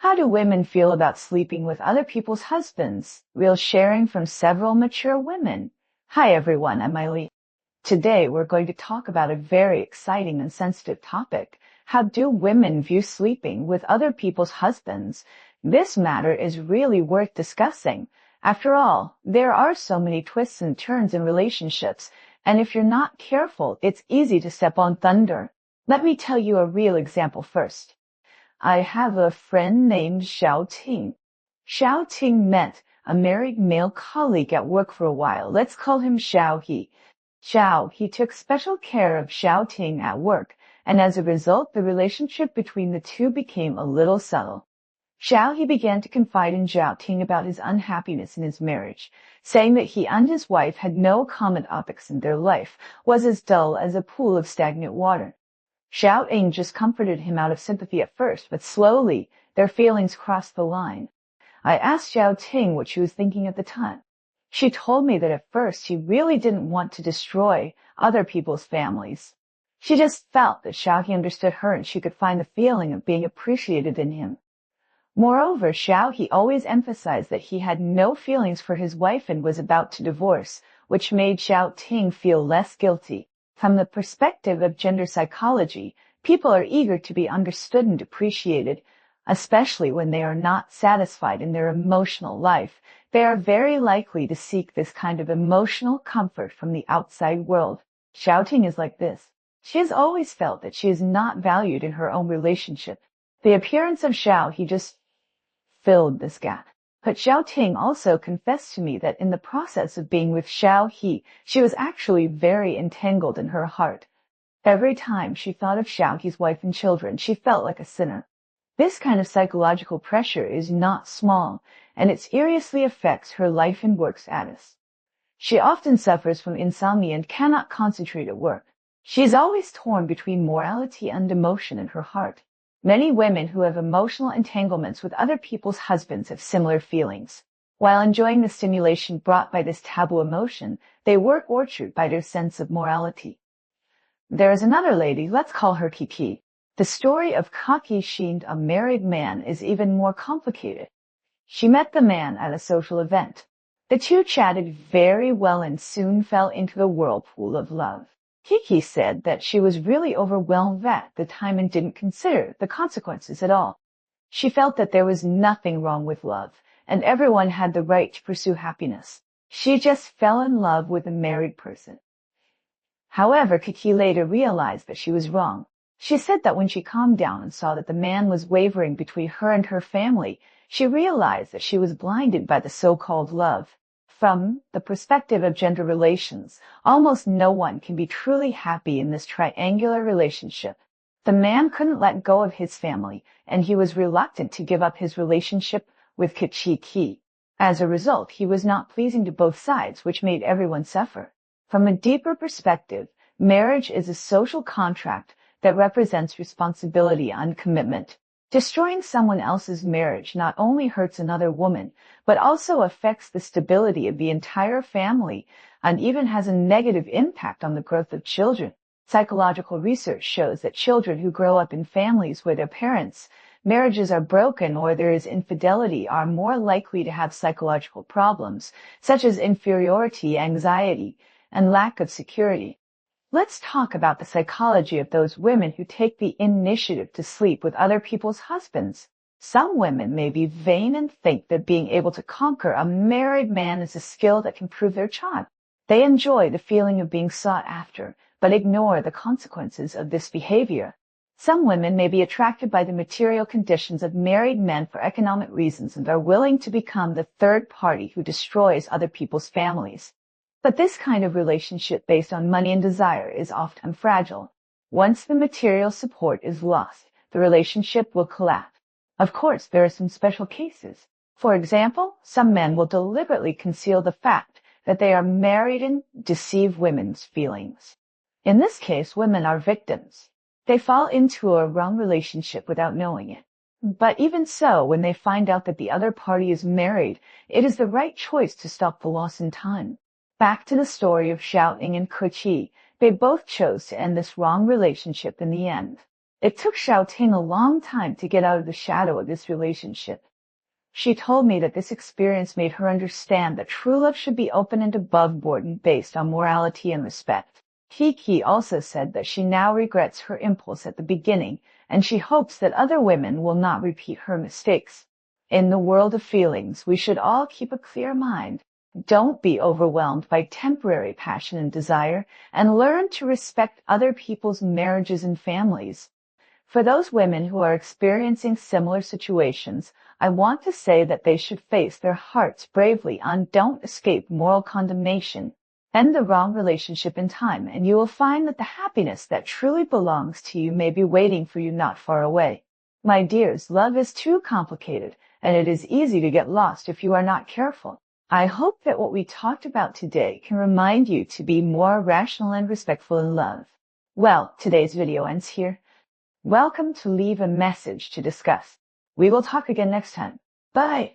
How do women feel about sleeping with other people's husbands? Real sharing from several mature women. Hi everyone, I'm Eileen. Today we're going to talk about a very exciting and sensitive topic. How do women view sleeping with other people's husbands? This matter is really worth discussing. After all, there are so many twists and turns in relationships, and if you're not careful, it's easy to step on thunder. Let me tell you a real example first. I have a friend named Xiao Ting. Xiao Ting met a married male colleague at work for a while. Let's call him Xiao He. Xiao He took special care of Xiao Ting at work, and as a result, the relationship between the two became a little subtle. Xiao He began to confide in Xiao Ting about his unhappiness in his marriage, saying that he and his wife had no common topics in their life, was as dull as a pool of stagnant water. Xiao Ting just comforted him out of sympathy at first, but slowly their feelings crossed the line. I asked Xiao Ting what she was thinking at the time. She told me that at first she really didn't want to destroy other people's families. She just felt that Xiao He understood her and she could find the feeling of being appreciated in him. Moreover, Xiao He always emphasized that he had no feelings for his wife and was about to divorce, which made Xiao Ting feel less guilty. From the perspective of gender psychology, people are eager to be understood and appreciated, especially when they are not satisfied in their emotional life. They are very likely to seek this kind of emotional comfort from the outside world. Xiao Ting is like this. She has always felt that she is not valued in her own relationship. The appearance of Xiao He just filled this gap. But Xiao Ting also confessed to me that in the process of being with Xiao He, she was actually very entangled in her heart. Every time she thought of Xiao He's wife and children, she felt like a sinner. This kind of psychological pressure is not small, and it seriously affects her life and work status. She often suffers from insomnia and cannot concentrate at work. She is always torn between morality and emotion in her heart. Many women who have emotional entanglements with other people's husbands have similar feelings. While enjoying the stimulation brought by this taboo emotion, they work orchard by their sense of morality. There is another lady, let's call her Kiki. The story of Kaki Xin, a married man, is even more complicated. She met the man at a social event. The two chatted very well and soon fell into the whirlpool of love. Kiki said that she was really overwhelmed at the time and didn't consider the consequences at all. She felt that there was nothing wrong with love, and everyone had the right to pursue happiness. She just fell in love with a married person. However, Kiki later realized that she was wrong. She said that when she calmed down and saw that the man was wavering between her and her family, she realized that she was blinded by the so-called love. From the perspective of gender relations, almost no one can be truly happy in this triangular relationship. The man couldn't let go of his family, and he was reluctant to give up his relationship with Kiki. As a result, he was not pleasing to both sides, which made everyone suffer. From a deeper perspective, marriage is a social contract that represents responsibility and commitment. Destroying someone else's marriage not only hurts another woman, but also affects the stability of the entire family and even has a negative impact on the growth of children. Psychological research shows that children who grow up in families where their parents' marriages are broken or there is infidelity are more likely to have psychological problems, such as inferiority, anxiety, and lack of security. Let's talk about the psychology of those women who take the initiative to sleep with other people's husbands. Some women may be vain and think that being able to conquer a married man is a skill that can prove their charm. They enjoy the feeling of being sought after, but ignore the consequences of this behavior. Some women may be attracted by the material conditions of married men for economic reasons and are willing to become the third party who destroys other people's families. But this kind of relationship based on money and desire is often fragile. Once the material support is lost, the relationship will collapse. Of course, there are some special cases. For example, some men will deliberately conceal the fact that they are married and deceive women's feelings. In this case, women are victims. They fall into a wrong relationship without knowing it. But even so, when they find out that the other party is married, it is the right choice to stop the loss in time. Back to the story of Xiao Ting and Kiki. They both chose to end this wrong relationship in the end. It took Xiaoting a long time to get out of the shadow of this relationship. She told me that this experience made her understand that true love should be open and above board and based on morality and respect. Kiki also said that she now regrets her impulse at the beginning, and she hopes that other women will not repeat her mistakes. In the world of feelings, we should all keep a clear mind. Don't be overwhelmed by temporary passion and desire, and learn to respect other people's marriages and families. For those women who are experiencing similar situations, I want to say that they should face their hearts bravely and don't escape moral condemnation. End the wrong relationship in time, and you will find that the happiness that truly belongs to you may be waiting for you not far away. My dears, love is too complicated, and it is easy to get lost if you are not careful. I hope that what we talked about today can remind you to be more rational and respectful in love. Well, today's video ends here. Welcome to Leave a Message to Discuss. We will talk again next time. Bye!